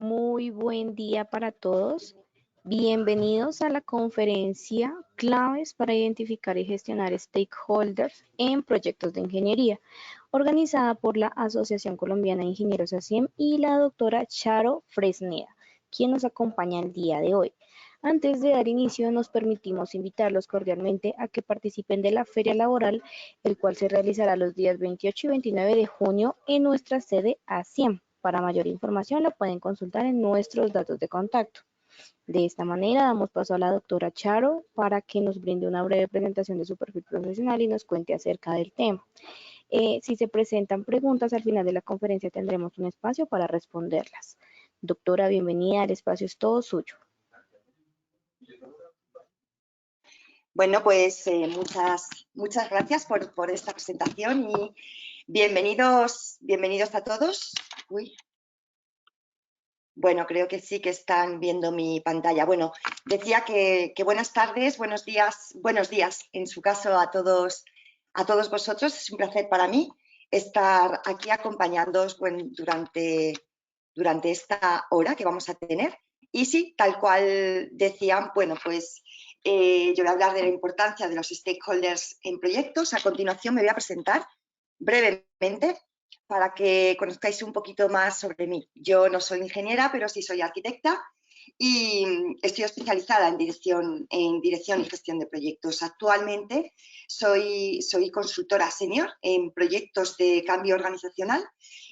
Muy buen día para todos. Bienvenidos a la conferencia Claves para identificar y gestionar stakeholders en proyectos de ingeniería, organizada por la Asociación Colombiana de Ingenieros ASIEM y la doctora Charo Fresneda, quien nos acompaña el día de hoy. Antes de dar inicio, nos permitimos invitarlos cordialmente a que participen de la Feria Laboral, el cual se realizará los días 28 y 29 de junio en nuestra sede ASIEM. Para mayor información, lo pueden consultar en nuestros datos de contacto. De esta manera, damos paso a la doctora Charo para que nos brinde una breve presentación de su perfil profesional y nos cuente acerca del tema. Si se presentan preguntas al final de la conferencia, tendremos un espacio para responderlas. Doctora, bienvenida, el espacio es todo suyo. Bueno, pues muchas gracias por esta presentación y bienvenidos a todos. Bueno, creo que sí que están viendo mi pantalla. Bueno, decía que buenas tardes, buenos días en su caso a todos vosotros. Es un placer para mí estar aquí acompañándoos durante esta hora que vamos a tener. Y sí, tal cual decían, bueno, pues yo voy a hablar de la importancia de los stakeholders en proyectos. A continuación me voy a presentar brevemente para que conozcáis un poquito más sobre mí. Yo no soy ingeniera, pero sí soy arquitecta y estoy especializada en dirección y gestión de proyectos. Actualmente soy consultora senior en proyectos de cambio organizacional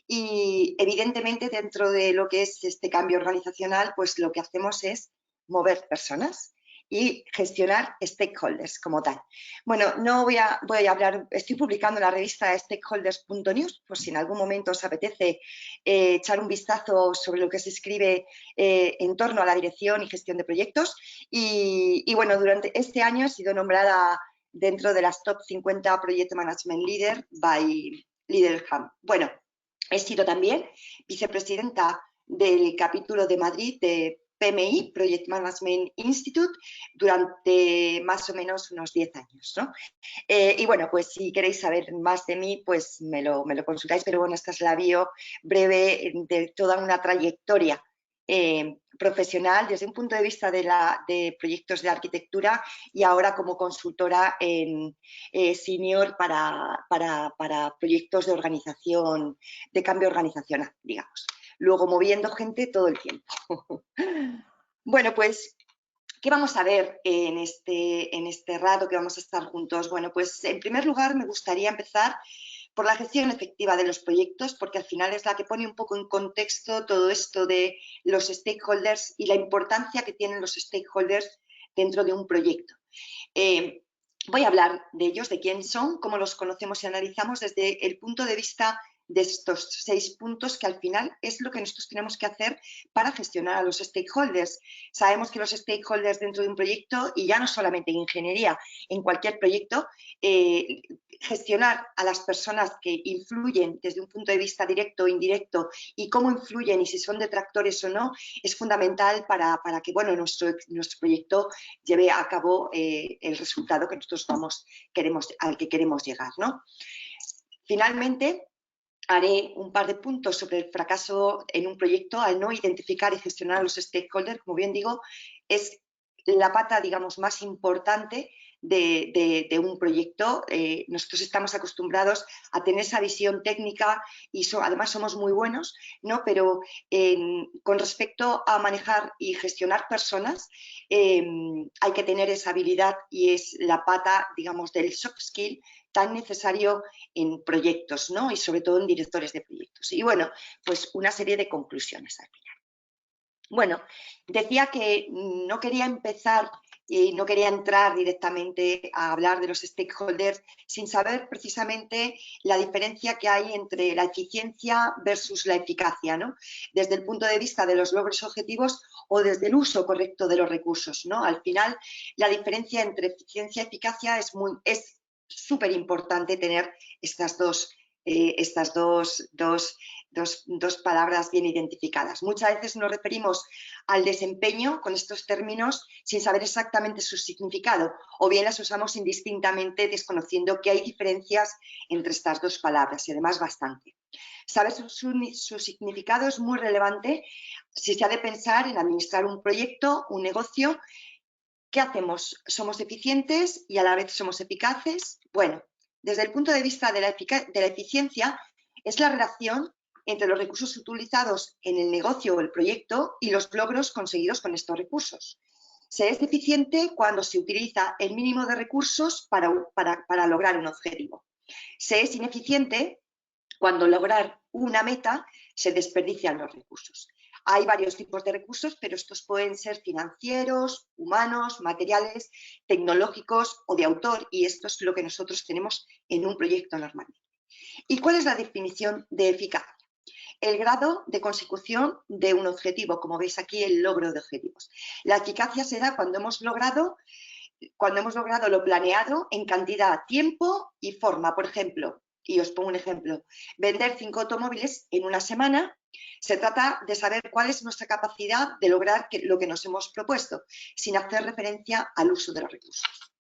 y evidentemente dentro de lo que es este cambio organizacional, pues lo que hacemos es mover personas y gestionar stakeholders como tal. Bueno, no voy a hablar, estoy publicando en la revista stakeholders.news, por si en algún momento os apetece echar un vistazo sobre lo que se escribe en torno a la dirección y gestión de proyectos. Y bueno, durante este año he sido nombrada dentro de las Top 50 Project Management Leader by Leaderham. Bueno, he sido también vicepresidenta del capítulo de Madrid de PMI, Project Management Institute, durante más o menos unos 10 años, ¿no? Y bueno, pues si queréis saber más de mí, pues me lo consultáis, pero bueno, esta es la bio breve de toda una trayectoria profesional desde un punto de vista de proyectos de arquitectura y ahora como consultora en senior para proyectos de organización, de cambio organizacional, digamos. Luego moviendo gente todo el tiempo. Bueno, pues, ¿qué vamos a ver en este rato que vamos a estar juntos? Bueno, pues en primer lugar me gustaría empezar por la gestión efectiva de los proyectos, porque al final es la que pone un poco en contexto todo esto de los stakeholders y la importancia que tienen los stakeholders dentro de un proyecto. Voy a hablar de ellos, de quién son, cómo los conocemos y analizamos desde el punto de vista de estos 6 puntos que al final es lo que nosotros tenemos que hacer para gestionar a los stakeholders. Sabemos que los stakeholders dentro de un proyecto, y ya no solamente en ingeniería, en cualquier proyecto, gestionar a las personas que influyen desde un punto de vista directo o indirecto y cómo influyen y si son detractores o no, es fundamental para que bueno, nuestro proyecto lleve a cabo el resultado que nosotros al que queremos llegar, ¿no? Finalmente, haré un par de puntos sobre el fracaso en un proyecto al no identificar y gestionar a los stakeholders. Como bien digo, es la pata, digamos, más importante de un proyecto. Nosotros estamos acostumbrados a tener esa visión técnica y además somos muy buenos, ¿no? Pero con respecto a manejar y gestionar personas, hay que tener esa habilidad y es la pata, digamos, del soft skill tan necesario en proyectos, ¿no? Y sobre todo en directores de proyectos. Y bueno, pues una serie de conclusiones al final. Bueno, decía que no quería empezar y no quería entrar directamente a hablar de los stakeholders sin saber precisamente la diferencia que hay entre la eficiencia versus la eficacia, ¿no? Desde el punto de vista de los logros objetivos o desde el uso correcto de los recursos, ¿no? Al final, la diferencia entre eficiencia y eficacia es súper importante tener estas dos dos palabras bien identificadas. Muchas veces nos referimos al desempeño con estos términos sin saber exactamente su significado, o bien las usamos indistintamente desconociendo que hay diferencias entre estas dos palabras, y además bastante. Saber su significado es muy relevante si se ha de pensar en administrar un proyecto, un negocio. ¿Qué hacemos? ¿Somos eficientes y a la vez somos eficaces? Bueno, desde el punto de vista de la eficiencia, es la relación entre los recursos utilizados en el negocio o el proyecto y los logros conseguidos con estos recursos. Se es eficiente cuando se utiliza el mínimo de recursos para lograr un objetivo. Se es ineficiente cuando lograr una meta se desperdician los recursos. Hay varios tipos de recursos, pero estos pueden ser financieros, humanos, materiales, tecnológicos o de autor, y esto es lo que nosotros tenemos en un proyecto normalmente. ¿Y cuál es la definición de eficacia? El grado de consecución de un objetivo, como veis aquí, el logro de objetivos. La eficacia se da cuando hemos logrado lo planeado en cantidad, tiempo y forma. Por ejemplo, y os pongo un ejemplo, vender 5 automóviles en una semana. Se trata de saber cuál es nuestra capacidad de lograr lo que nos hemos propuesto, sin hacer referencia al uso de los recursos.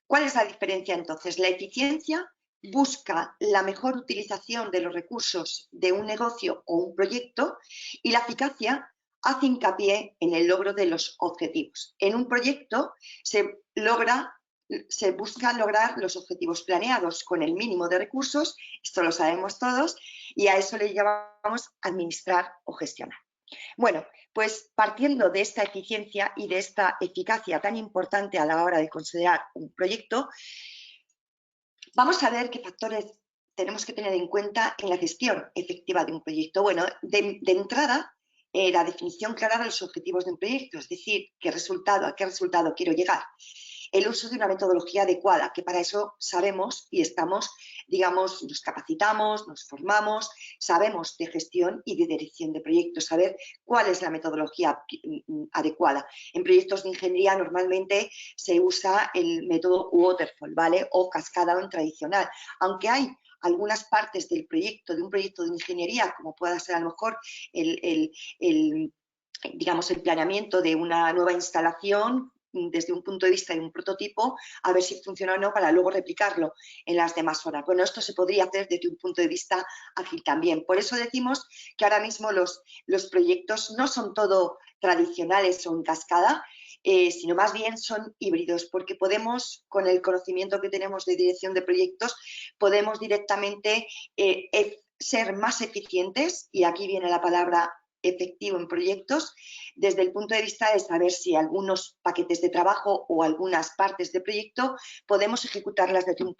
¿Cuál es la diferencia entonces? La eficiencia busca la mejor utilización de los recursos de un negocio o un proyecto, y la eficacia hace hincapié en el logro de los objetivos. En un proyecto se busca lograr los objetivos planeados con el mínimo de recursos, esto lo sabemos todos, y a eso le llamamos administrar o gestionar. Bueno, pues partiendo de esta eficiencia y de esta eficacia tan importante a la hora de considerar un proyecto, vamos a ver qué factores tenemos que tener en cuenta en la gestión efectiva de un proyecto. Bueno, de entrada, la definición clara de los objetivos de un proyecto, es decir, a qué resultado quiero llegar. El uso de una metodología adecuada, que para eso sabemos y estamos, digamos, nos capacitamos, nos formamos, sabemos de gestión y de dirección de proyectos, saber cuál es la metodología adecuada. En proyectos de ingeniería normalmente se usa el método Waterfall, ¿vale? O cascada tradicional, aunque hay algunas partes del proyecto, de un proyecto de ingeniería, como pueda ser a lo mejor digamos, el planeamiento de una nueva instalación desde un punto de vista de un prototipo, a ver si funciona o no para luego replicarlo en las demás zonas. Bueno, esto se podría hacer desde un punto de vista ágil también. Por eso decimos que ahora mismo los proyectos no son todo tradicionales o en cascada, sino más bien son híbridos, porque podemos, con el conocimiento que tenemos de dirección de proyectos, podemos directamente ser más eficientes, y aquí viene la palabra efectivo en proyectos, desde el punto de vista de saber si algunos paquetes de trabajo o algunas partes de proyecto podemos ejecutarlas desde un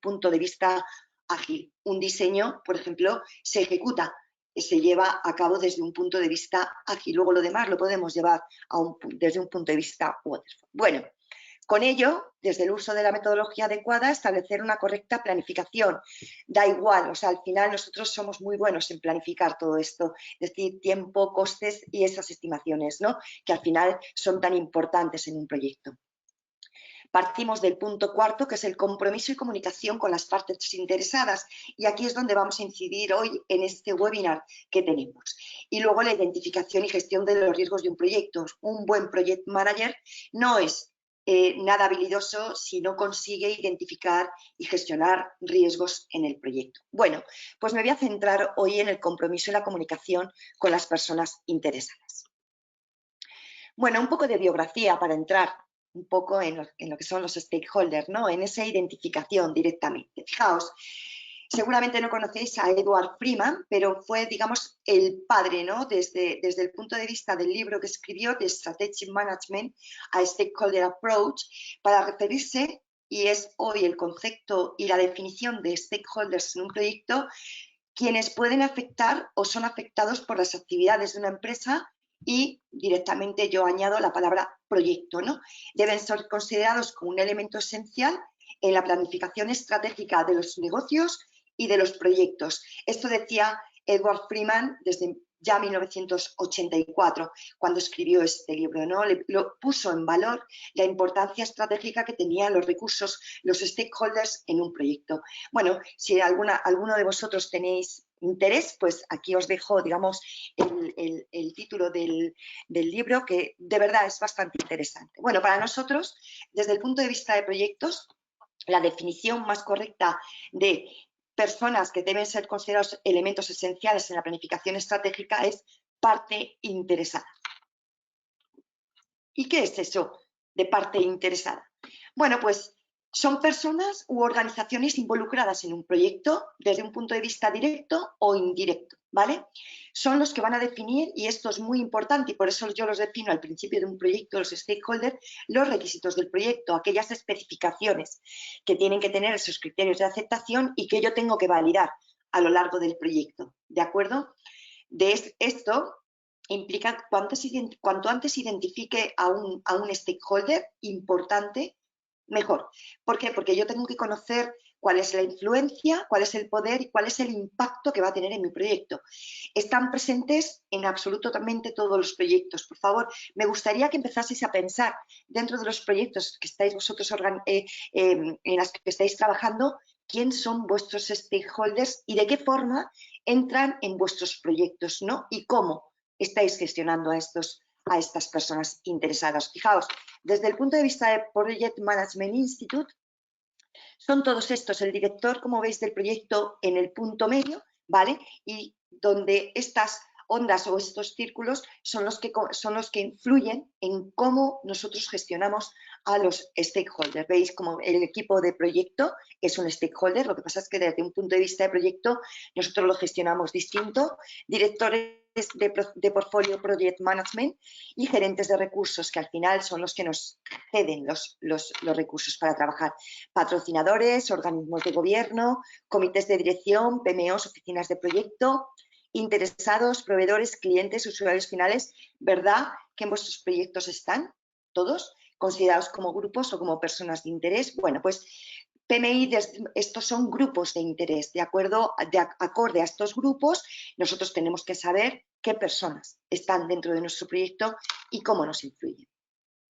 punto de vista ágil. Un diseño, por ejemplo, se ejecuta, se lleva a cabo desde un punto de vista ágil. Luego lo demás lo podemos llevar desde un punto de vista waterfall. Bueno, con ello, desde el uso de la metodología adecuada, establecer una correcta planificación. Da igual, o sea, al final nosotros somos muy buenos en planificar todo esto, es decir, tiempo, costes y esas estimaciones, ¿no? Que al final son tan importantes en un proyecto. Partimos del punto cuarto, que es el compromiso y comunicación con las partes interesadas, y aquí es donde vamos a incidir hoy en este webinar que tenemos. Y luego la identificación y gestión de los riesgos de un proyecto. Un buen project manager no es nada habilidoso si no consigue identificar y gestionar riesgos en el proyecto. Bueno, pues me voy a centrar hoy en el compromiso y la comunicación con las personas interesadas. Bueno, un poco de biografía para entrar un poco en lo que son los stakeholders, ¿no? En esa identificación directamente. Fijaos, seguramente no conocéis a Edward Freeman, pero fue, digamos, el padre, ¿no? Desde el punto de vista del libro que escribió, de Strategic Management a Stakeholder Approach, para referirse, y es hoy el concepto y la definición de stakeholders en un proyecto, quienes pueden afectar o son afectados por las actividades de una empresa, y directamente yo añado la palabra proyecto, ¿no? Deben ser considerados como un elemento esencial en la planificación estratégica de los negocios y de los proyectos. Esto decía Edward Freeman desde ya 1984, cuando escribió este libro, ¿no? Lo puso en valor la importancia estratégica que tenían los recursos, los stakeholders en un proyecto. Bueno, si alguno de vosotros tenéis interés, pues aquí os dejo, digamos, el título del libro, que de verdad es bastante interesante. Bueno, para nosotros, desde el punto de vista de proyectos, la definición más correcta de personas que deben ser considerados elementos esenciales en la planificación estratégica es parte interesada. ¿Y qué es eso de parte interesada? Bueno, pues son personas u organizaciones involucradas en un proyecto desde un punto de vista directo o indirecto, ¿vale? Son los que van a definir, y esto es muy importante y por eso yo los defino al principio de un proyecto, los stakeholders, los requisitos del proyecto, aquellas especificaciones que tienen que tener esos criterios de aceptación y que yo tengo que validar a lo largo del proyecto, ¿de acuerdo? De esto implica cuanto antes identifique a un stakeholder importante, mejor. ¿Por qué? Porque yo tengo que conocer cuál es la influencia, cuál es el poder y cuál es el impacto que va a tener en mi proyecto. Están presentes en absolutamente todos los proyectos. Por favor, me gustaría que empezaseis a pensar dentro de los proyectos que estáis vosotros en las que estáis trabajando, quién son vuestros stakeholders y de qué forma entran en vuestros proyectos, ¿no? Y cómo estáis gestionando a estas personas interesadas. Fijaos, desde el punto de vista de Project Management Institute, son todos estos, el director, como veis, del proyecto en el punto medio, ¿vale? Y donde estas ondas o estos círculos son los que influyen en cómo nosotros gestionamos a los stakeholders. Veis como el equipo de proyecto es un stakeholder, lo que pasa es que desde un punto de vista de proyecto nosotros lo gestionamos distinto. Directores de portfolio project management y gerentes de recursos, que al final son los que nos ceden los recursos para trabajar. Patrocinadores, organismos de gobierno, comités de dirección, PMOs, oficinas de proyecto, interesados, proveedores, clientes, usuarios finales. ¿Verdad que en vuestros proyectos están todos considerados como grupos o como personas de interés? Bueno, pues PMI, estos son grupos de interés. Acorde a estos grupos, nosotros tenemos que saber qué personas están dentro de nuestro proyecto y cómo nos influyen.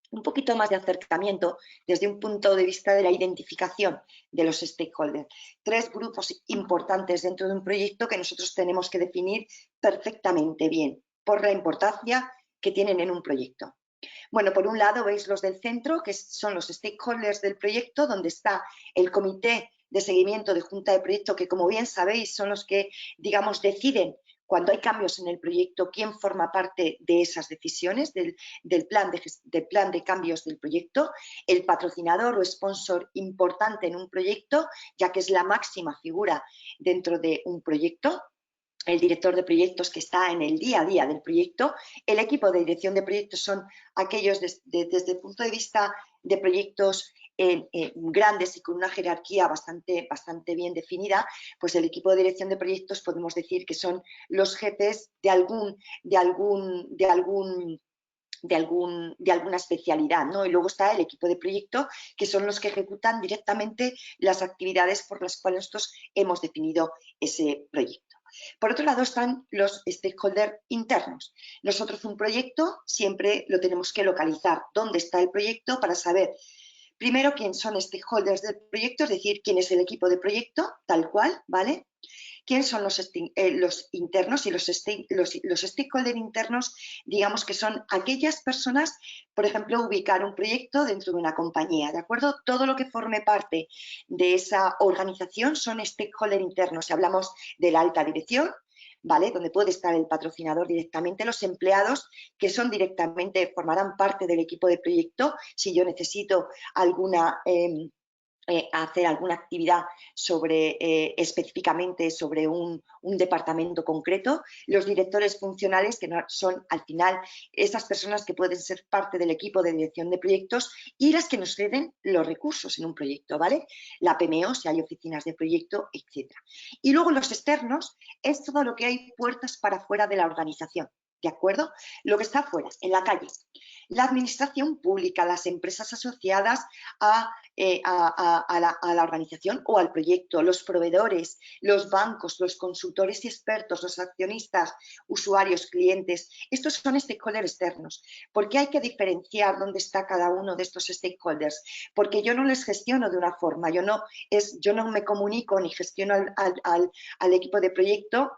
Un poquito más de acercamiento desde un punto de vista de la identificación de los stakeholders. 3 grupos importantes dentro de un proyecto que nosotros tenemos que definir perfectamente bien por la importancia que tienen en un proyecto. Bueno, por un lado veis los del centro, que son los stakeholders del proyecto, donde está el comité de seguimiento de junta de proyecto, que como bien sabéis son los que, digamos, deciden cuando hay cambios en el proyecto, quién forma parte de esas decisiones, del plan de cambios del proyecto. El patrocinador o sponsor importante en un proyecto, ya que es la máxima figura dentro de un proyecto. El director de proyectos, que está en el día a día del proyecto. El equipo de dirección de proyectos son aquellos desde el punto de vista de proyectos grandes y con una jerarquía bastante bien definida. Pues el equipo de dirección de proyectos podemos decir que son los jefes de alguna especialidad, ¿no? Y luego está el equipo de proyecto, que son los que ejecutan directamente las actividades por las cuales nosotros hemos definido ese proyecto. Por otro lado están los stakeholders internos. Nosotros un proyecto siempre lo tenemos que localizar, dónde está el proyecto, para saber primero quién son stakeholders del proyecto, es decir, quién es el equipo de proyecto, tal cual, ¿vale? ¿Quiénes son los internos? Y los stakeholders internos, digamos que son aquellas personas, por ejemplo, ubicar un proyecto dentro de una compañía, ¿de acuerdo? Todo lo que forme parte de esa organización son stakeholders internos. Si hablamos de la alta dirección, ¿vale? Donde puede estar el patrocinador directamente, los empleados que formarán parte del equipo de proyecto si yo necesito hacer alguna actividad específicamente sobre un departamento concreto. Los directores funcionales, que son al final esas personas que pueden ser parte del equipo de dirección de proyectos y las que nos ceden los recursos en un proyecto, ¿vale? La PMO, si hay oficinas de proyecto, etc. Y luego los externos es todo lo que hay puertas para afuera de la organización, ¿de acuerdo? Lo que está afuera, en la calle. La administración pública, las empresas asociadas a la organización o al proyecto, los proveedores, los bancos, los consultores y expertos, los accionistas, usuarios, clientes. Estos son stakeholders externos. ¿Por qué hay que diferenciar dónde está cada uno de estos stakeholders? Porque yo no les gestiono de una forma, yo no me comunico ni gestiono al equipo de proyecto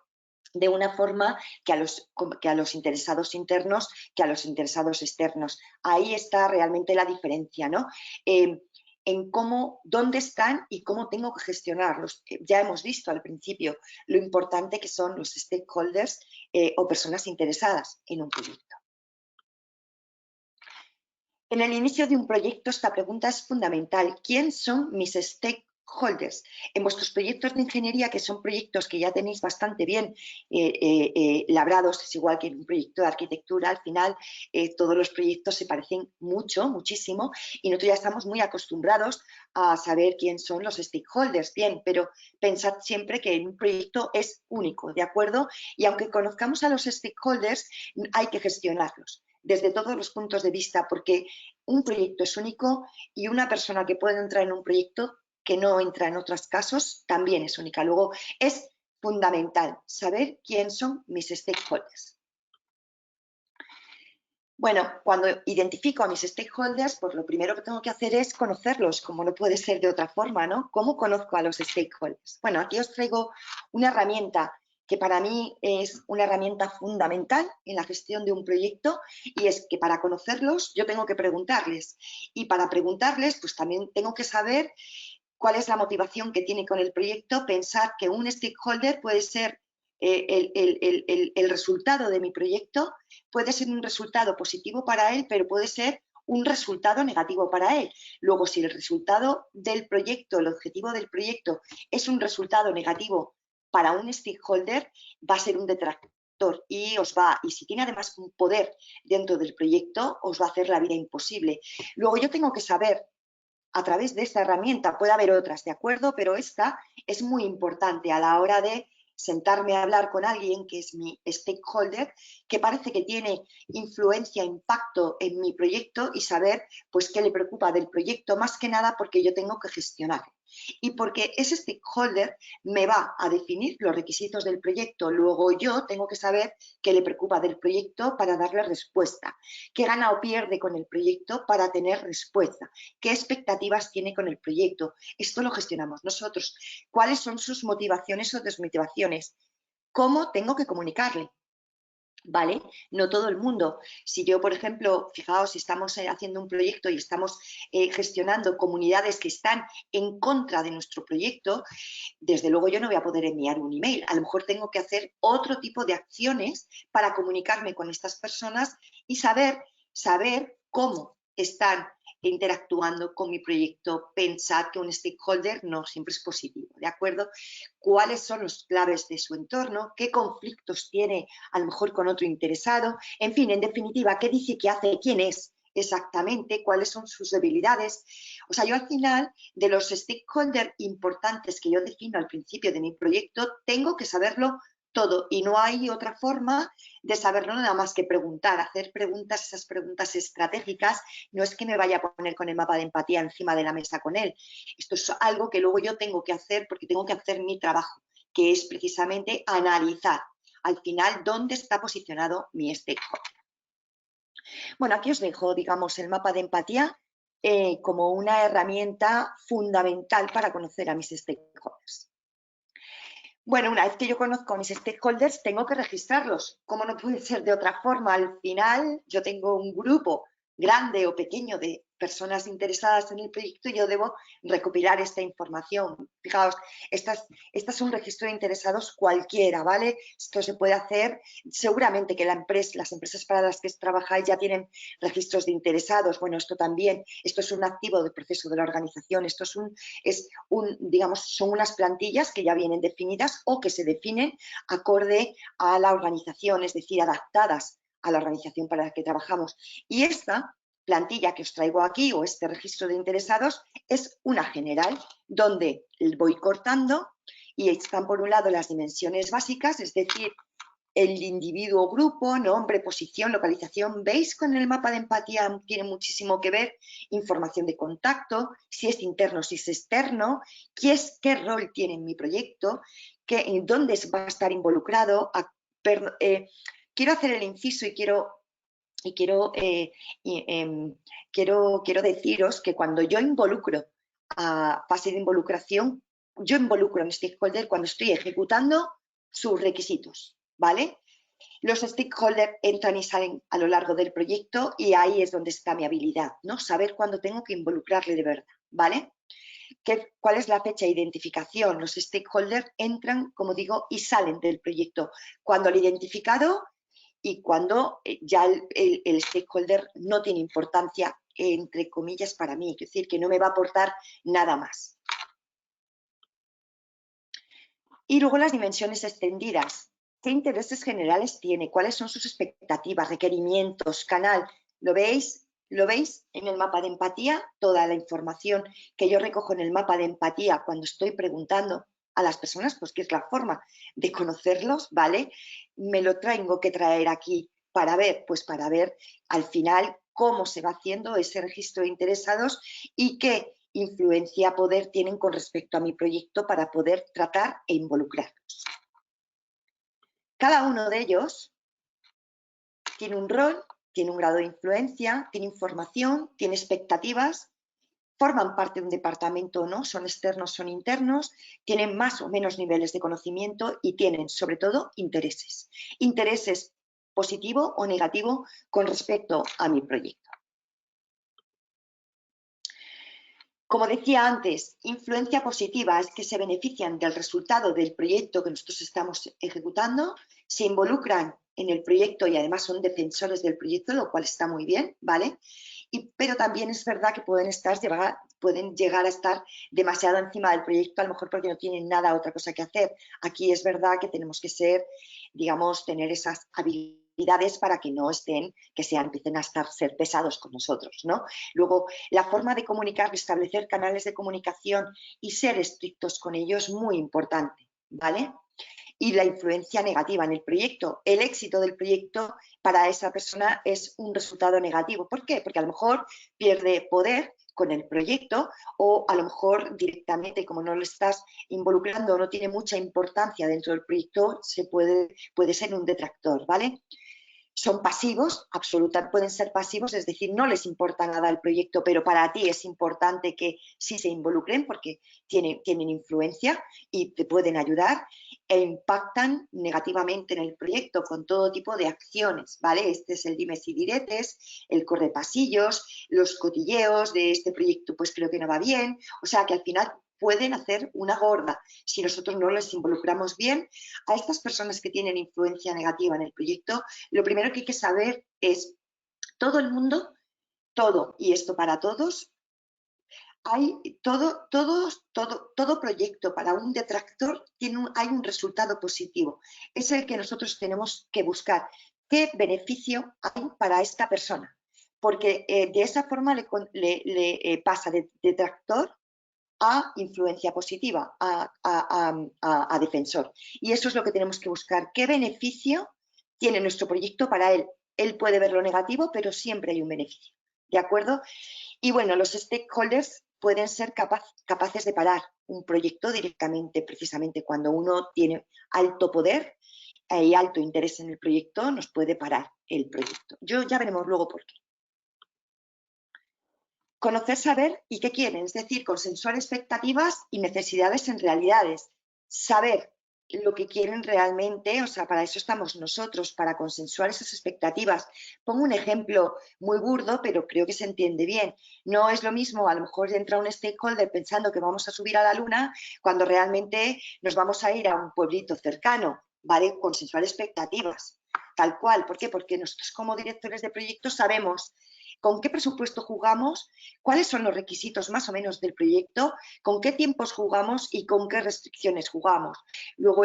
de una forma que a los interesados internos, que a los interesados externos. Ahí está realmente la diferencia, ¿no? En cómo, dónde están y cómo tengo que gestionarlos. Ya hemos visto al principio lo importante que son los stakeholders o personas interesadas en un proyecto. En el inicio de un proyecto esta pregunta es fundamental. ¿Quién son mis stakeholders? En vuestros proyectos de ingeniería, que son proyectos que ya tenéis bastante bien labrados, es igual que en un proyecto de arquitectura, al final todos los proyectos se parecen mucho, muchísimo, y nosotros ya estamos muy acostumbrados a saber quién son los stakeholders. Bien, pero pensad siempre que en un proyecto es único, ¿de acuerdo? Y aunque conozcamos a los stakeholders, hay que gestionarlos desde todos los puntos de vista, porque un proyecto es único y una persona que puede entrar en un proyecto que no entra en otros casos también es única. Luego, es fundamental saber quién son mis stakeholders. Bueno, cuando identifico a mis stakeholders, pues lo primero que tengo que hacer es conocerlos, como no puede ser de otra forma, ¿no? ¿Cómo conozco a los stakeholders? Bueno, aquí os traigo una herramienta que para mí es una herramienta fundamental en la gestión de un proyecto, y es que para conocerlos yo tengo que preguntarles, y para preguntarles pues también tengo que saber cuál es la motivación que tiene con el proyecto. Pensar que un stakeholder puede ser el resultado de mi proyecto, puede ser un resultado positivo para él, pero puede ser un resultado negativo para él. Luego, si el resultado del proyecto, el objetivo del proyecto es un resultado negativo para un stakeholder, va a ser un detractor y si tiene además un poder dentro del proyecto, os va a hacer la vida imposible. Luego yo tengo que saber a través de esta herramienta, puede haber otras, ¿de acuerdo? Pero esta es muy importante a la hora de sentarme a hablar con alguien que es mi stakeholder, que parece que tiene influencia, impacto en mi proyecto, y saber pues qué le preocupa del proyecto, más que nada porque yo tengo que gestionar. Y porque ese stakeholder me va a definir los requisitos del proyecto. Luego yo tengo que saber qué le preocupa del proyecto para darle respuesta. ¿Qué gana o pierde con el proyecto para tener respuesta? ¿Qué expectativas tiene con el proyecto? Esto lo gestionamos nosotros. ¿Cuáles son sus motivaciones o desmotivaciones? ¿Cómo tengo que comunicarle? ¿Vale? No todo el mundo. Si yo, por ejemplo, fijaos, si estamos haciendo un proyecto y estamos gestionando comunidades que están en contra de nuestro proyecto, desde luego yo no voy a poder enviar un email. A lo mejor tengo que hacer otro tipo de acciones para comunicarme con estas personas y saber cómo están interactuando con mi proyecto. Pensad que un stakeholder no siempre es positivo, ¿de acuerdo? ¿Cuáles son los claves de su entorno? ¿Qué conflictos tiene a lo mejor con otro interesado? En fin, en definitiva, ¿qué dice que hace? ¿Quién es exactamente? ¿Cuáles son sus debilidades? O sea, yo al final, de los stakeholders importantes que yo defino al principio de mi proyecto, tengo que saberlo todo, y no hay otra forma de saberlo nada más que preguntar, hacer preguntas, esas preguntas estratégicas. No es que me vaya a poner con el mapa de empatía encima de la mesa con él. Esto es algo que luego yo tengo que hacer porque tengo que hacer mi trabajo, que es precisamente analizar al final dónde está posicionado mi stakeholder. Bueno, aquí os dejo, digamos, el mapa de empatía como una herramienta fundamental para conocer a mis stakeholders. Bueno, una vez que yo conozco a mis stakeholders, tengo que registrarlos. Como no puede ser de otra forma, al final yo tengo un grupo grande o pequeño de personas interesadas en el proyecto y yo debo recopilar esta información. Fijaos, esta es un registro de interesados cualquiera, ¿vale? Esto se puede hacer, seguramente que las empresas para las que trabajáis ya tienen registros de interesados. Bueno, esto también, esto es un activo del proceso de la organización, esto digamos, son unas plantillas que ya vienen definidas o que se definen acorde a la organización, es decir, adaptadas a la organización para la que trabajamos. Y esta plantilla que os traigo aquí, o este registro de interesados, es una general donde voy cortando y están por un lado las dimensiones básicas, es decir, el individuo, grupo, nombre, posición, localización. ¿Veis? Con el mapa de empatía tiene muchísimo que ver. Información de contacto, si es interno, si es externo, qué rol tiene en mi proyecto, en dónde va a estar involucrado. Quiero hacer el inciso y quiero deciros que cuando yo involucro a fase de involucración, yo involucro a mi stakeholder cuando estoy ejecutando sus requisitos. ¿vale? Los stakeholders entran y salen a lo largo del proyecto y ahí es donde está mi habilidad, ¿no? Saber cuándo tengo que involucrarle de verdad, ¿vale? ¿Cuál es la fecha de identificación? Los stakeholders entran, como digo, y salen del proyecto cuando lo he identificado y cuando ya el stakeholder no tiene importancia, entre comillas, para mí, es decir, que no me va a aportar nada más. Y luego las dimensiones extendidas. ¿Qué intereses generales tiene? ¿Cuáles son sus expectativas, requerimientos, canal? ¿Lo veis? ¿Lo veis en el mapa de empatía? Toda la información que yo recojo en el mapa de empatía cuando estoy preguntando a las personas, pues que es la forma de conocerlos, ¿vale? Me lo tengo que traer aquí para ver, pues para ver al final cómo se va haciendo ese registro de interesados y qué influencia, poder tienen con respecto a mi proyecto para poder tratar e involucrarlos. Cada uno de ellos tiene un rol, tiene un grado de influencia, tiene información, tiene expectativas, forman parte de un departamento o no, son externos, son internos, tienen más o menos niveles de conocimiento y tienen, sobre todo, intereses. Intereses positivo o negativo con respecto a mi proyecto. Como decía antes, influencia positiva es que se benefician del resultado del proyecto que nosotros estamos ejecutando, se involucran en el proyecto y además son defensores del proyecto, lo cual está muy bien, ¿vale? Pero también es verdad que pueden llegar a estar demasiado encima del proyecto, a lo mejor porque no tienen nada, otra cosa que hacer. Aquí es verdad que tenemos que ser, digamos, tener esas habilidades para que no estén, empiecen a ser pesados con nosotros, ¿no? Luego, la forma de comunicar, establecer canales de comunicación y ser estrictos con ellos es muy importante, ¿vale? Y la influencia negativa en el proyecto. El éxito del proyecto para esa persona es un resultado negativo. ¿Por qué? Porque a lo mejor pierde poder con el proyecto o a lo mejor directamente, como no lo estás involucrando, no tiene mucha importancia dentro del proyecto, puede ser un detractor, ¿vale? Son pasivos, absolutamente pueden ser pasivos, es decir, no les importa nada el proyecto, pero para ti es importante que sí se involucren porque tienen influencia y te pueden ayudar e impactan negativamente en el proyecto con todo tipo de acciones, ¿vale? Este es el dimes y diretes, el correpasillos, los cotilleos de este proyecto pues creo que no va bien, o sea que al final pueden hacer una gorda si nosotros no les involucramos bien. A estas personas que tienen influencia negativa en el proyecto, lo primero que hay que saber es, todo el mundo, todo, y esto para todos, todo proyecto para un detractor hay un resultado positivo. Es el que nosotros tenemos que buscar. ¿Qué beneficio hay para esta persona? Porque de esa forma le pasa de detractor a influencia positiva, a defensor. Y eso es lo que tenemos que buscar. ¿Qué beneficio tiene nuestro proyecto para él? Él puede ver lo negativo, pero siempre hay un beneficio. ¿De acuerdo? Y bueno, los stakeholders pueden ser capaces de parar un proyecto directamente, precisamente cuando uno tiene alto poder y alto interés en el proyecto, nos puede parar el proyecto. Ya veremos luego por qué. Conocer, saber y qué quieren, es decir, consensuar expectativas y necesidades en realidades. Saber lo que quieren realmente, o sea, para eso estamos nosotros, para consensuar esas expectativas. Pongo un ejemplo muy burdo, pero creo que se entiende bien. No es lo mismo, a lo mejor entra un stakeholder pensando que vamos a subir a la luna cuando realmente nos vamos a ir a un pueblito cercano, ¿vale? Consensuar expectativas, tal cual. ¿Por qué? Porque nosotros como directores de proyectos sabemos con qué presupuesto jugamos, cuáles son los requisitos más o menos del proyecto, con qué tiempos jugamos y con qué restricciones jugamos. Luego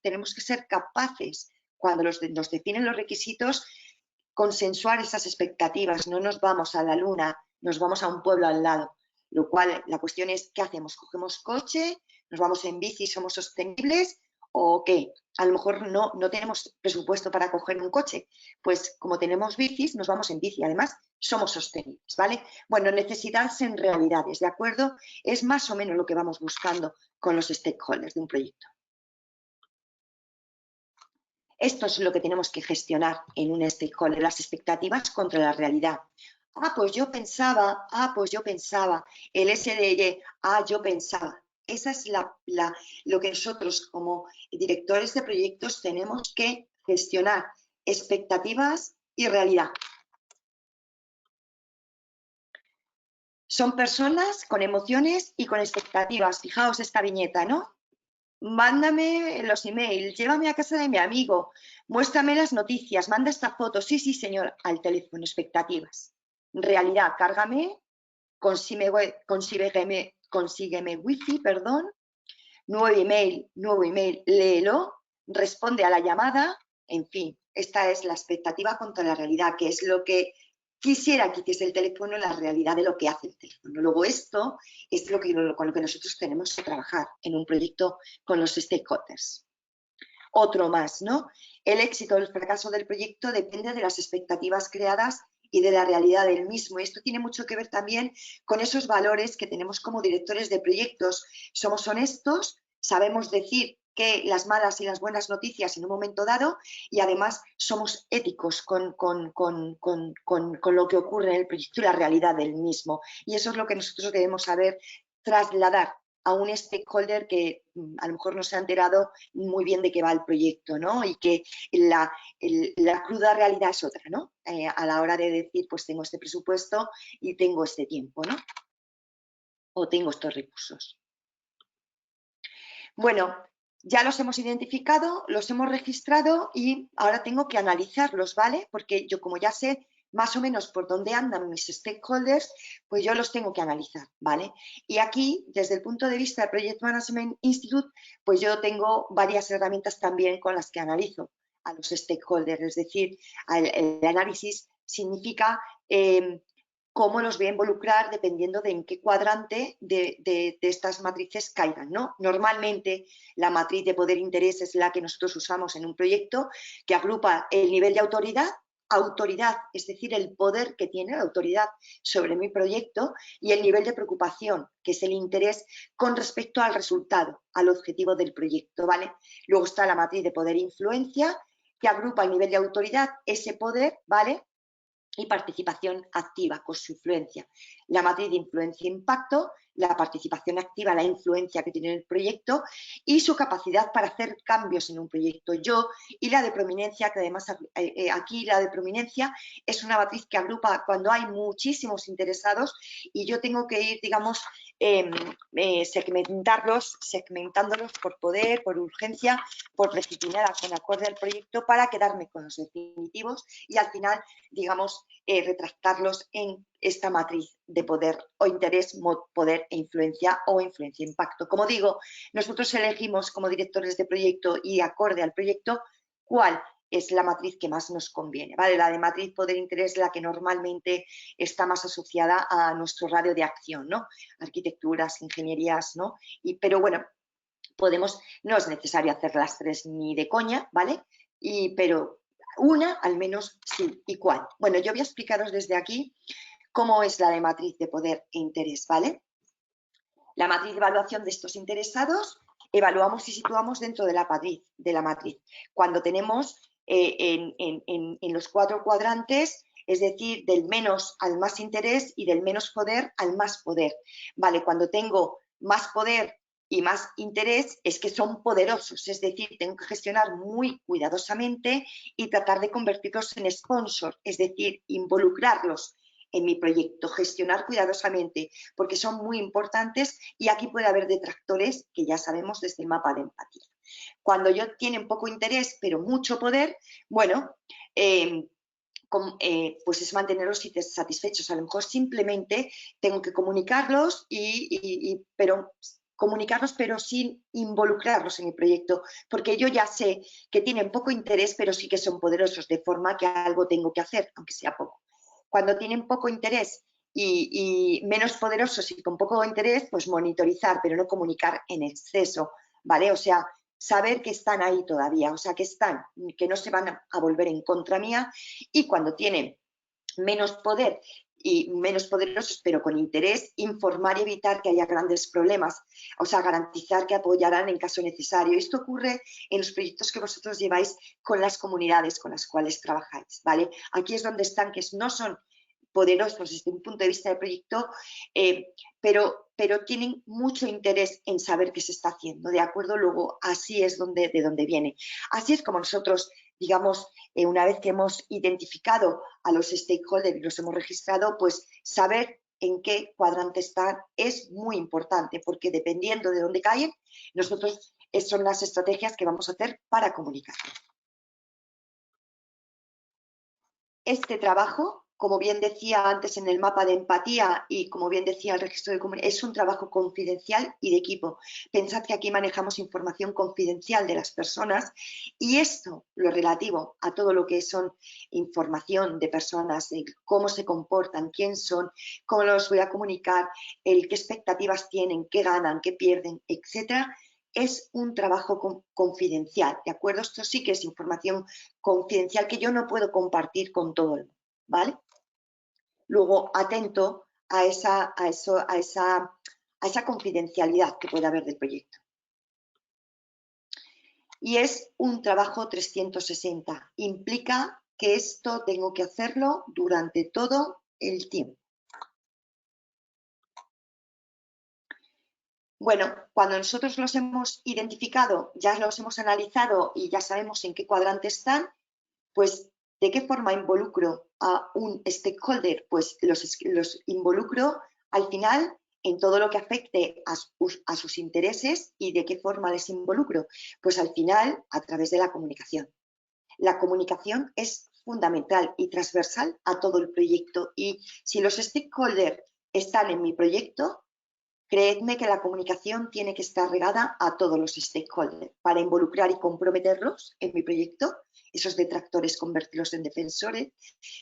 tenemos que ser capaces, cuando nos definen los requisitos, consensuar esas expectativas. No nos vamos a la luna, nos vamos a un pueblo al lado. Lo cual, la cuestión es, ¿qué hacemos? ¿Cogemos coche? ¿Nos vamos en bici? ¿Somos sostenibles? ¿O qué? A lo mejor no tenemos presupuesto para coger un coche. Pues como tenemos bicis, nos vamos en bici. Además, somos sostenibles, ¿vale? Bueno, necesidades en realidades, ¿de acuerdo? Es más o menos lo que vamos buscando con los stakeholders de un proyecto. Esto es lo que tenemos que gestionar en un stakeholder, las expectativas contra la realidad. Pues yo pensaba, el SDY, yo pensaba. Esa es lo que nosotros como directores de proyectos tenemos que gestionar expectativas y realidad. Son personas con emociones y con expectativas. Fijaos esta viñeta, ¿no? Mándame los emails, llévame a casa de mi amigo, muéstrame las noticias, manda esta foto. Sí, sí, señor, al teléfono, expectativas. Realidad, cárgame, consígueme wifi, perdón. Nuevo email, léelo, responde a la llamada, en fin, esta es la expectativa contra la realidad, que es lo que quisiera que hiciese el teléfono, la realidad de lo que hace el teléfono. Luego esto es con lo que nosotros tenemos que trabajar en un proyecto con los stakeholders. Otro más, ¿no? El éxito o el fracaso del proyecto depende de las expectativas creadas y de la realidad del mismo. Y esto tiene mucho que ver también con esos valores que tenemos como directores de proyectos. Somos honestos, sabemos decir que las malas y las buenas noticias en un momento dado y además somos éticos con lo que ocurre en el proyecto y la realidad del mismo. Y eso es lo que nosotros debemos saber trasladar a un stakeholder que a lo mejor no se ha enterado muy bien de qué va el proyecto, ¿no? Y que la cruda realidad es otra, ¿no? A la hora de decir, pues tengo este presupuesto y tengo este tiempo, ¿no? O tengo estos recursos. Bueno, ya los hemos identificado, los hemos registrado y ahora tengo que analizarlos, ¿vale? Porque yo como ya sé más o menos por dónde andan mis stakeholders, pues yo los tengo que analizar, ¿vale? Y aquí, desde el punto de vista del Project Management Institute, pues yo tengo varias herramientas también con las que analizo a los stakeholders, es decir, el análisis significa cómo los voy a involucrar dependiendo de en qué cuadrante de estas matrices caigan, ¿no? Normalmente la matriz de poder-interés es la que nosotros usamos en un proyecto que agrupa el nivel de autoridad, es decir, el poder que tiene la autoridad sobre mi proyecto y el nivel de preocupación, que es el interés con respecto al resultado, al objetivo del proyecto, ¿vale? Luego está la matriz de poder-influencia, que agrupa el nivel de autoridad, ese poder, ¿vale? Y participación activa con su influencia. La matriz de influencia-impacto, la participación activa, la influencia que tiene en el proyecto y su capacidad para hacer cambios en un proyecto. Y la de prominencia, que además aquí la de prominencia es una matriz que agrupa cuando hay muchísimos interesados y yo tengo que ir, digamos, segmentándolos por poder, por urgencia, por legitimidad, con acorde al proyecto para quedarme con los definitivos y al final, digamos, retractarlos en esta matriz de poder o interés, poder e influencia o influencia-impacto. Como digo, nosotros elegimos como directores de proyecto y acorde al proyecto cuál es la matriz que más nos conviene, ¿vale? La de matriz poder-interés es la que normalmente está más asociada a nuestro radio de acción, ¿no? Arquitecturas, ingenierías, ¿no? Pero bueno, no es necesario hacer las tres ni de coña, ¿vale? Pero una al menos sí. ¿Y cuál? Bueno, yo voy a explicaros desde aquí cómo es la de matriz de poder e interés, ¿vale? La matriz de evaluación de estos interesados, evaluamos y situamos dentro de la matriz. Cuando tenemos en los 4 cuadrantes, es decir, del menos al más interés y del menos poder al más poder. Vale, cuando tengo más poder y más interés es que son poderosos, es decir, tengo que gestionar muy cuidadosamente y tratar de convertirlos en sponsor, es decir, involucrarlos en mi proyecto, gestionar cuidadosamente, porque son muy importantes y aquí puede haber detractores que ya sabemos desde el mapa de empatía. Cuando yo tienen poco interés pero mucho poder, bueno, pues es mantenerlos satisfechos. A lo mejor simplemente tengo que comunicarlos, pero sin involucrarlos en el proyecto, porque yo ya sé que tienen poco interés, pero sí que son poderosos, de forma que algo tengo que hacer, aunque sea poco. Cuando tienen poco interés y menos poderosos y con poco interés, pues monitorizar, pero no comunicar en exceso, ¿vale? O sea, saber que están ahí todavía, o sea, que no se van a volver en contra mía, y cuando tienen menos poder y menos poderosos, pero con interés, informar y evitar que haya grandes problemas, o sea, garantizar que apoyarán en caso necesario. Esto ocurre en los proyectos que vosotros lleváis con las comunidades con las cuales trabajáis, ¿vale? Aquí es donde están, que no son poderosos desde un punto de vista del proyecto, pero tienen mucho interés en saber qué se está haciendo, ¿de acuerdo? Luego, así es de donde viene. Así es como nosotros digamos, una vez que hemos identificado a los stakeholders y los hemos registrado, pues saber en qué cuadrante están es muy importante, porque dependiendo de dónde caen, nosotros son las estrategias que vamos a hacer para comunicar. Este trabajo, como bien decía antes en el mapa de empatía y como bien decía el registro de comunicación, es un trabajo confidencial y de equipo. Pensad que aquí manejamos información confidencial de las personas y esto, lo relativo a todo lo que son información de personas, de cómo se comportan, quién son, cómo los voy a comunicar, qué expectativas tienen, qué ganan, qué pierden, etcétera, es un trabajo confidencial, ¿de acuerdo? Esto sí que es información confidencial que yo no puedo compartir con todo el mundo, ¿vale? Luego, atento a esa confidencialidad que puede haber del proyecto. Y es un trabajo 360. Implica que esto tengo que hacerlo durante todo el tiempo. Bueno, cuando nosotros los hemos identificado, ya los hemos analizado y ya sabemos en qué cuadrante están, pues ¿de qué forma involucro a un stakeholder? Pues los involucro al final en todo lo que afecte a sus intereses. ¿Y de qué forma les involucro? Pues al final a través de la comunicación. La comunicación es fundamental y transversal a todo el proyecto y si los stakeholders están en mi proyecto, creedme que la comunicación tiene que estar regada a todos los stakeholders para involucrar y comprometerlos en mi proyecto, esos detractores convertirlos en defensores,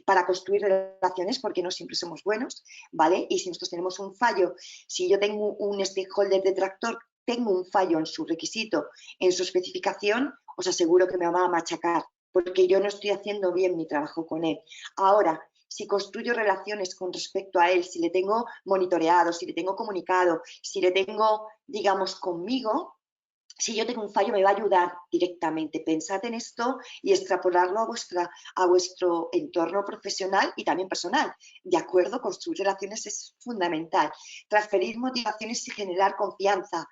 para construir relaciones porque no siempre somos buenos, ¿vale? Y si nosotros tenemos un fallo, si yo tengo un stakeholder detractor, tengo un fallo en su requisito, en su especificación, os aseguro que me va a machacar porque yo no estoy haciendo bien mi trabajo con él. Ahora, si construyo relaciones con respecto a él, si le tengo monitoreado, si le tengo comunicado, si le tengo, digamos, conmigo, si yo tengo un fallo me va a ayudar directamente. Pensad en esto y extrapolarlo a vuestro entorno profesional y también personal. ¿De acuerdo? Construir relaciones es fundamental. Transferir motivaciones y generar confianza.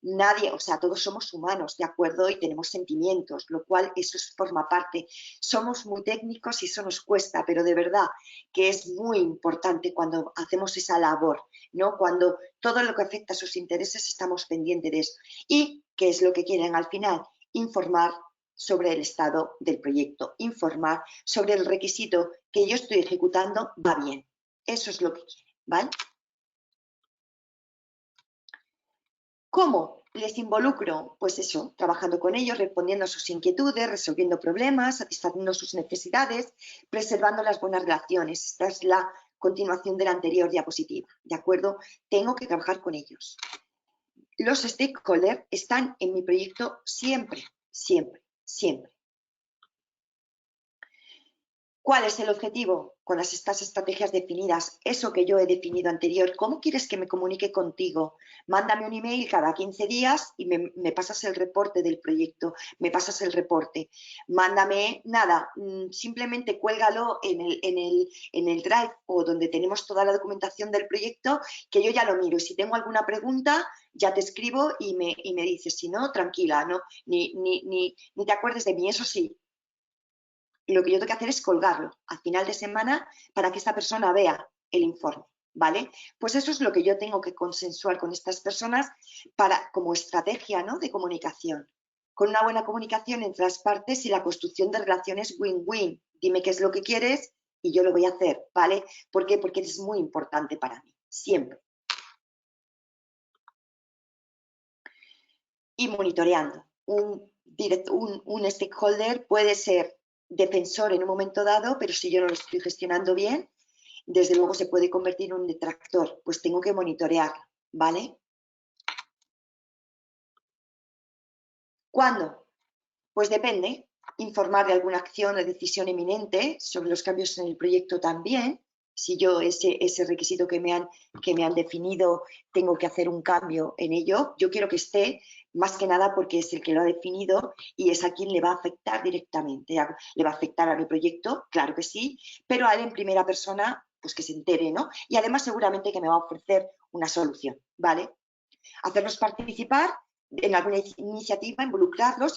Nadie, o sea, todos somos humanos, ¿de acuerdo? Y tenemos sentimientos, lo cual eso forma parte. Somos muy técnicos y eso nos cuesta, pero de verdad que es muy importante cuando hacemos esa labor, ¿no? Cuando todo lo que afecta a sus intereses estamos pendientes de eso. ¿Y qué es lo que quieren al final? Informar sobre el estado del proyecto, informar sobre el requisito que yo estoy ejecutando va bien. Eso es lo que quieren, ¿vale? ¿Cómo les involucro? Pues eso, trabajando con ellos, respondiendo a sus inquietudes, resolviendo problemas, satisfaciendo sus necesidades, preservando las buenas relaciones. Esta es la continuación de la anterior diapositiva, ¿de acuerdo? Tengo que trabajar con ellos. Los stakeholders están en mi proyecto siempre, siempre, siempre. ¿Cuál es el objetivo con estas estrategias definidas? Eso que yo he definido anterior. ¿Cómo quieres que me comunique contigo? Mándame un email cada 15 días y me pasas el reporte del proyecto. Me pasas el reporte. Mándame nada, simplemente cuélgalo en el Drive o donde tenemos toda la documentación del proyecto, que yo ya lo miro. Y si tengo alguna pregunta, ya te escribo y me dices. Si no, tranquila, ¿no? Ni te acuerdes de mí. Eso sí, lo que yo tengo que hacer es colgarlo al final de semana para que esta persona vea el informe, ¿vale? Pues eso es lo que yo tengo que consensuar con estas personas como estrategia, ¿no?, de comunicación. Con una buena comunicación entre las partes y la construcción de relaciones win-win. Dime qué es lo que quieres y yo lo voy a hacer, ¿vale? ¿Por qué? Porque es muy importante para mí, siempre. Y monitoreando. Un stakeholder puede ser defensor en un momento dado, pero si yo no lo estoy gestionando bien, desde luego se puede convertir en un detractor, pues tengo que monitorear, ¿vale? ¿Cuándo? Pues depende. Informar de alguna acción o decisión eminente sobre los cambios en el proyecto también. Si yo ese requisito que me han definido tengo que hacer un cambio en ello, yo quiero que esté más que nada porque es el que lo ha definido y es a quien le va a afectar directamente. ¿Le va a afectar a mi proyecto? Claro que sí, pero a él en primera persona, pues que se entere, ¿no? Y además seguramente que me va a ofrecer una solución, ¿vale? Hacerlos participar en alguna iniciativa, involucrarlos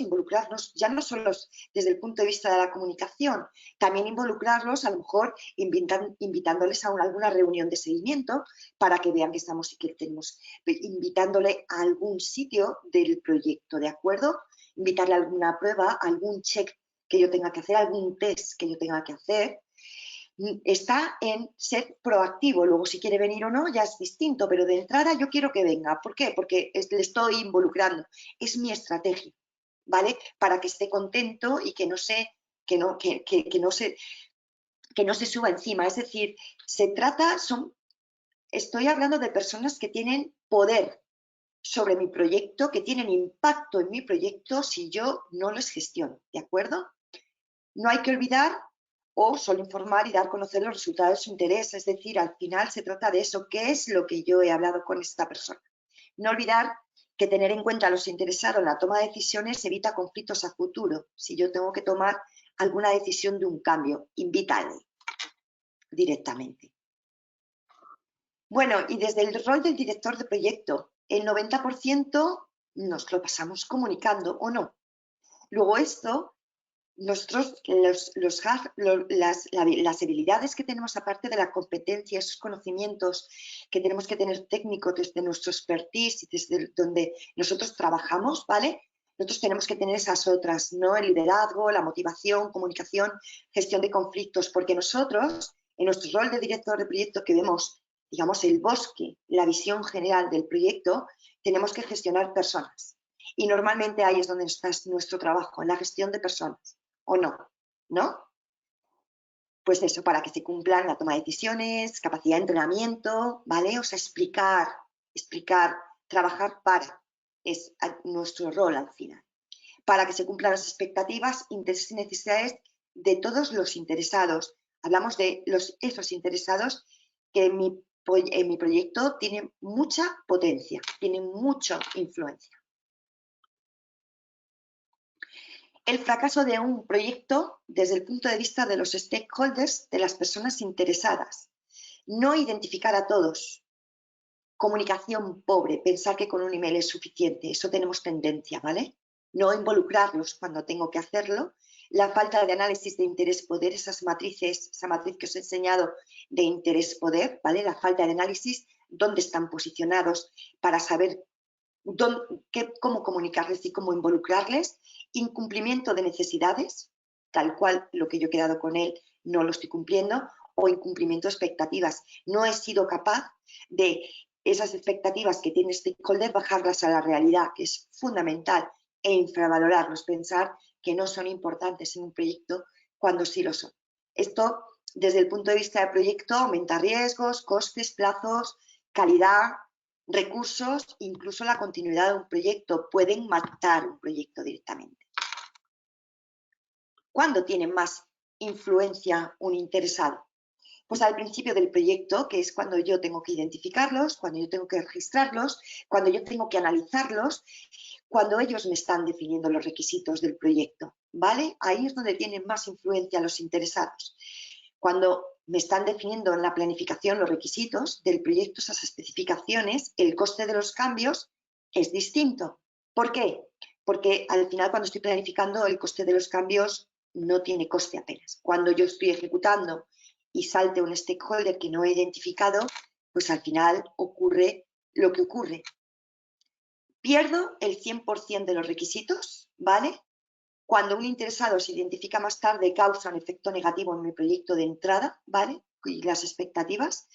ya no solo desde el punto de vista de la comunicación, también involucrarlos a lo mejor invitándoles a alguna reunión de seguimiento para que vean que estamos y que tenemos, invitándole a algún sitio del proyecto, ¿de acuerdo? Invitarle a alguna prueba, algún check que yo tenga que hacer, algún test que yo tenga que hacer. Está en ser proactivo, luego si quiere venir o no ya es distinto, pero de entrada yo quiero que venga. ¿Por qué? Porque le estoy involucrando, es mi estrategia, ¿vale? Para que esté contento y que no se suba encima. Es decir, estoy hablando de personas que tienen poder sobre mi proyecto, que tienen impacto en mi proyecto si yo no les gestiono, ¿de acuerdo? No hay que olvidar o solo informar y dar a conocer los resultados de su interés, es decir, al final se trata de eso, ¿qué es lo que yo he hablado con esta persona? No olvidar que tener en cuenta a los interesados en la toma de decisiones evita conflictos a futuro. Si yo tengo que tomar alguna decisión de un cambio, invítale directamente. Bueno, y desde el rol del director de proyecto, el 90% nos lo pasamos comunicando o no. Luego esto, nosotros las habilidades que tenemos aparte de la competencia, esos conocimientos que tenemos que tener técnicos desde nuestro expertise y desde donde nosotros trabajamos, ¿vale? Nosotros tenemos que tener esas otras, ¿no? El liderazgo, la motivación, comunicación, gestión de conflictos, porque nosotros, en nuestro rol de director de proyecto que vemos, digamos, el bosque, la visión general del proyecto, tenemos que gestionar personas. Y normalmente ahí es donde está nuestro trabajo, en la gestión de personas. ¿O no? ¿No? Pues eso, para que se cumplan la toma de decisiones, capacidad de entrenamiento, ¿vale? O sea, explicar, trabajar para, es nuestro rol al final. Para que se cumplan las expectativas, intereses y necesidades de todos los interesados. Hablamos de esos interesados que en mi proyecto tienen mucha potencia, tienen mucha influencia. El fracaso de un proyecto desde el punto de vista de los stakeholders, de las personas interesadas. No identificar a todos. Comunicación pobre, pensar que con un email es suficiente, eso tenemos tendencia, ¿vale? No involucrarlos cuando tengo que hacerlo. La falta de análisis de interés-poder, esa matriz que os he enseñado de interés-poder, ¿vale? La falta de análisis, dónde están posicionados para saber cómo comunicarles y cómo involucrarles, incumplimiento de necesidades, tal cual lo que yo he quedado con él no lo estoy cumpliendo, o incumplimiento de expectativas. No he sido capaz de esas expectativas que tiene stakeholder bajarlas a la realidad, que es fundamental, e infravalorarlos, pensar que no son importantes en un proyecto cuando sí lo son. Esto, desde el punto de vista del proyecto, aumenta riesgos, costes, plazos, calidad, recursos, incluso la continuidad de un proyecto. Pueden matar un proyecto directamente. ¿Cuándo tiene más influencia un interesado? Pues al principio del proyecto, que es cuando yo tengo que identificarlos, cuando yo tengo que registrarlos, cuando yo tengo que analizarlos, cuando ellos me están definiendo los requisitos del proyecto, ¿vale? Ahí es donde tienen más influencia los interesados. Cuando me están definiendo en la planificación los requisitos del proyecto, esas especificaciones, el coste de los cambios es distinto. ¿Por qué? Porque al final cuando estoy planificando el coste de los cambios no tiene coste apenas. Cuando yo estoy ejecutando y salte un stakeholder que no he identificado, pues al final ocurre lo que ocurre. Pierdo el 100% de los requisitos, ¿vale? Cuando un interesado se identifica más tarde, causa un efecto negativo en mi proyecto de entrada, ¿vale? Y las expectativas.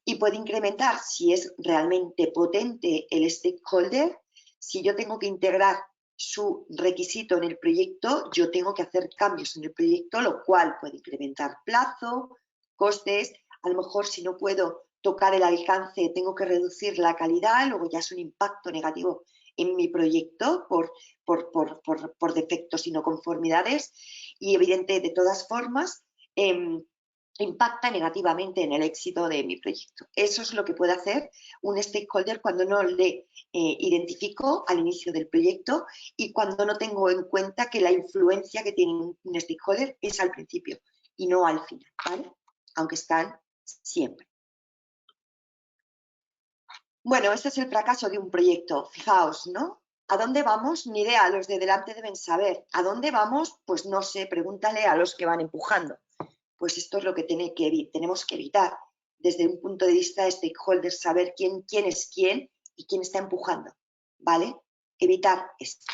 Y puede incrementar si es realmente potente el stakeholder. Si yo tengo que integrar su requisito en el proyecto, yo tengo que hacer cambios en el proyecto, lo cual puede incrementar plazo, costes. A lo mejor si no puedo tocar el alcance, tengo que reducir la calidad, luego ya es un impacto negativo en mi proyecto por defectos y no conformidades, y evidente de todas formas impacta negativamente en el éxito de mi proyecto. Eso es lo que puede hacer un stakeholder cuando no le identifico al inicio del proyecto y cuando no tengo en cuenta que la influencia que tiene un stakeholder es al principio y no al final, ¿vale? Aunque están siempre. Bueno, este es el fracaso de un proyecto. Fijaos, ¿no? ¿A dónde vamos? Ni idea, los de delante deben saber. ¿A dónde vamos? Pues no sé, pregúntale a los que van empujando. Pues esto es lo que tenemos que evitar desde un punto de vista de stakeholders, saber quién es quién y quién está empujando, ¿vale? Evitar esto.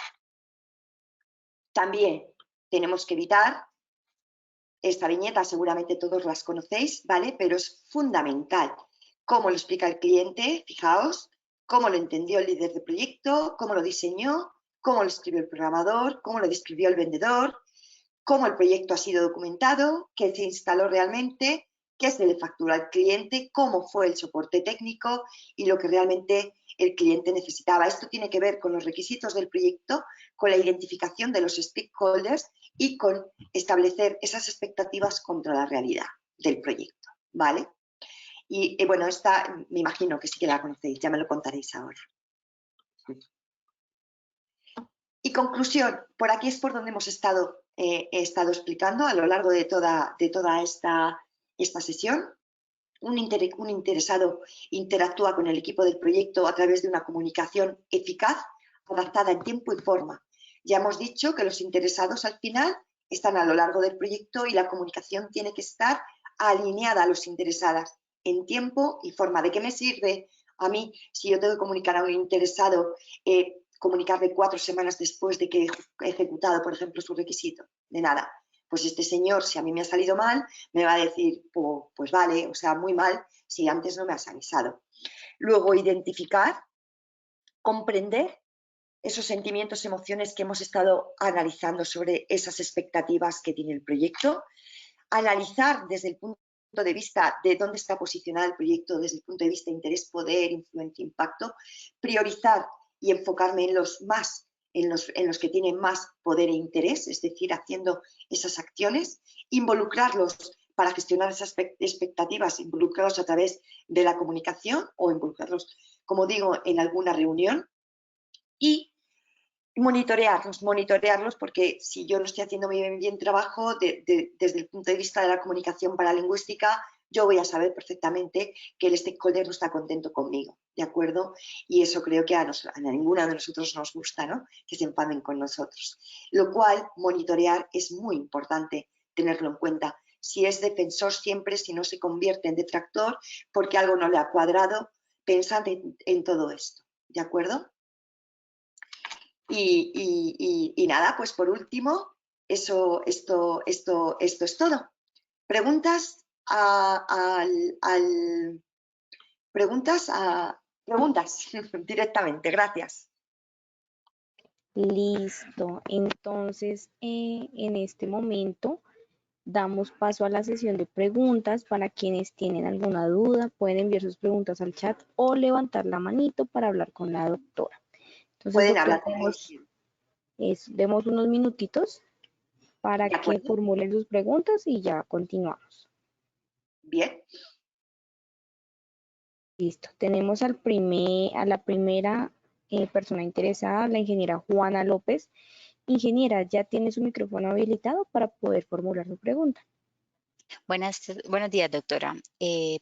También tenemos que evitar, esta viñeta seguramente todos las conocéis, ¿vale? Pero es fundamental cómo lo explica el cliente, fijaos, cómo lo entendió el líder de proyecto, cómo lo diseñó, cómo lo escribió el programador, cómo lo describió el vendedor, cómo el proyecto ha sido documentado, qué se instaló realmente, qué se le facturó al cliente, cómo fue el soporte técnico y lo que realmente el cliente necesitaba. Esto tiene que ver con los requisitos del proyecto, con la identificación de los stakeholders y con establecer esas expectativas contra la realidad del proyecto, ¿vale? Y bueno, esta me imagino que sí que la conocéis, ya me lo contaréis ahora. Y conclusión, por aquí es por donde hemos estado, he estado explicando a lo largo de toda esta sesión. Un interesado interactúa con el equipo del proyecto a través de una comunicación eficaz, adaptada en tiempo y forma. Ya hemos dicho que los interesados al final están a lo largo del proyecto y la comunicación tiene que estar alineada a los interesados en tiempo y forma. ¿De qué me sirve a mí si yo tengo que comunicar a un interesado, comunicarle 4 semanas después de que he ejecutado, por ejemplo, su requisito? De nada. Pues este señor, si a mí me ha salido mal, me va a decir, pues vale, o sea, muy mal, si antes no me has avisado. Luego, identificar, comprender esos sentimientos, emociones que hemos estado analizando sobre esas expectativas que tiene el proyecto. Analizar desde el punto de vista de dónde está posicionado el proyecto, desde el punto de vista de interés, poder, influencia, impacto. Priorizar y enfocarme en los que tienen más poder e interés, es decir, haciendo esas acciones, involucrarlos para gestionar esas expectativas, involucrarlos a través de la comunicación o involucrarlos, como digo, en alguna reunión y monitorearlos porque si yo no estoy haciendo bien trabajo desde el punto de vista de la comunicación paralingüística, yo voy a saber perfectamente que el stakeholder no está contento conmigo, ¿de acuerdo? Y eso creo que a ninguna de nosotros nos gusta, ¿no? Que se enfaden con nosotros. Lo cual, monitorear es muy importante tenerlo en cuenta. Si es defensor siempre, si no se convierte en detractor porque algo no le ha cuadrado, pensad en todo esto, ¿de acuerdo? Y nada, pues por último, esto es todo. Preguntas preguntas directamente, gracias. Listo. Entonces, en este momento damos paso a la sesión de preguntas. Para quienes tienen alguna duda, pueden enviar sus preguntas al chat o levantar la manito para hablar con la doctora. Entonces, Pueden doctora, hablar con ellos. demos unos minutitos para ¿De que acuerdo? formulen sus preguntas y ya continuamos. Bien. Listo. Tenemos a la primera persona interesada, la ingeniera Juana López. Ingeniera, ya tiene su micrófono habilitado para poder formular su pregunta. Buenos días, doctora.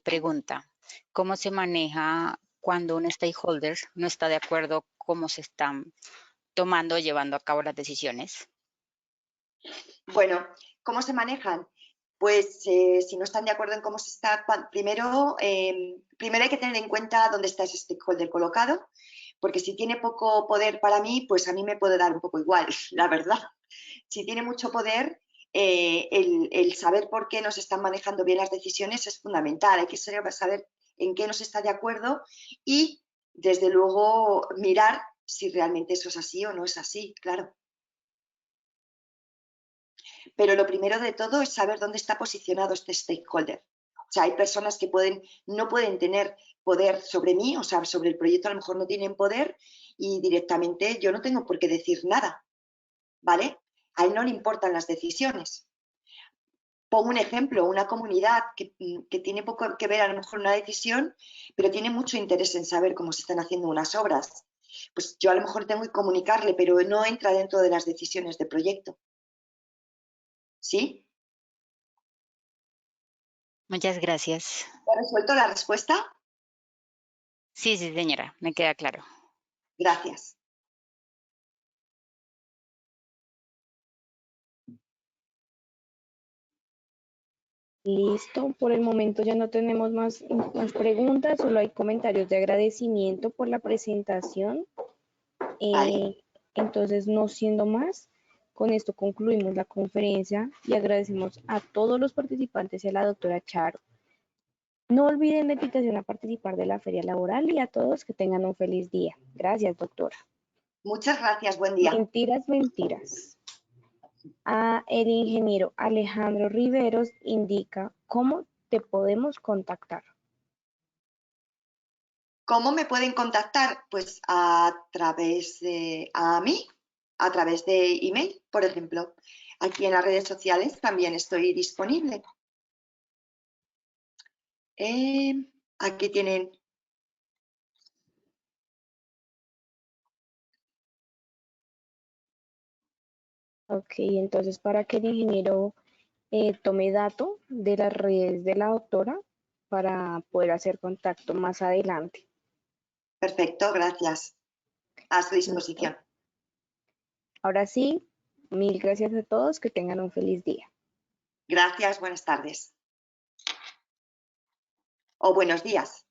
Pregunta, ¿cómo se maneja cuando un stakeholder no está de acuerdo cómo se están tomando o llevando a cabo las decisiones? Bueno, ¿cómo se manejan? Pues si no están de acuerdo en cómo se está, primero hay que tener en cuenta dónde está ese stakeholder colocado, porque si tiene poco poder para mí, pues a mí me puede dar un poco igual, la verdad. Si tiene mucho poder, el saber por qué nos están manejando bien las decisiones es fundamental. Hay que saber en qué nos está de acuerdo y, desde luego, mirar si realmente eso es así o no es así, claro. Pero lo primero de todo es saber dónde está posicionado este stakeholder. O sea, hay personas que no pueden tener poder sobre mí, o sea, sobre el proyecto a lo mejor no tienen poder y directamente yo no tengo por qué decir nada, ¿vale? A él no le importan las decisiones. Pongo un ejemplo, una comunidad que tiene poco que ver a lo mejor una decisión, pero tiene mucho interés en saber cómo se están haciendo unas obras. Pues yo a lo mejor tengo que comunicarle, pero no entra dentro de las decisiones de proyecto. ¿Sí? Muchas gracias. ¿He resuelto la respuesta? Sí, señora, me queda claro. Gracias. Listo, por el momento ya no tenemos más preguntas, solo hay comentarios de agradecimiento por la presentación. Vale. Entonces, no siendo más, con esto concluimos la conferencia y agradecemos a todos los participantes y a la doctora Charo. No olviden la invitación a participar de la feria laboral y a todos que tengan un feliz día. Gracias, doctora. Muchas gracias, buen día. Mentiras, mentiras. El ingeniero Alejandro Riveros indica cómo te podemos contactar. ¿Cómo me pueden contactar? Pues a través de email, por ejemplo. Aquí en las redes sociales también estoy disponible. Aquí tienen. Ok, entonces para que el ingeniero tome dato de las redes de la doctora para poder hacer contacto más adelante. Perfecto, gracias. A su ¿Listo? disposición. Ahora sí, mil gracias a todos, que tengan un feliz día. Gracias, buenas tardes. O buenos días.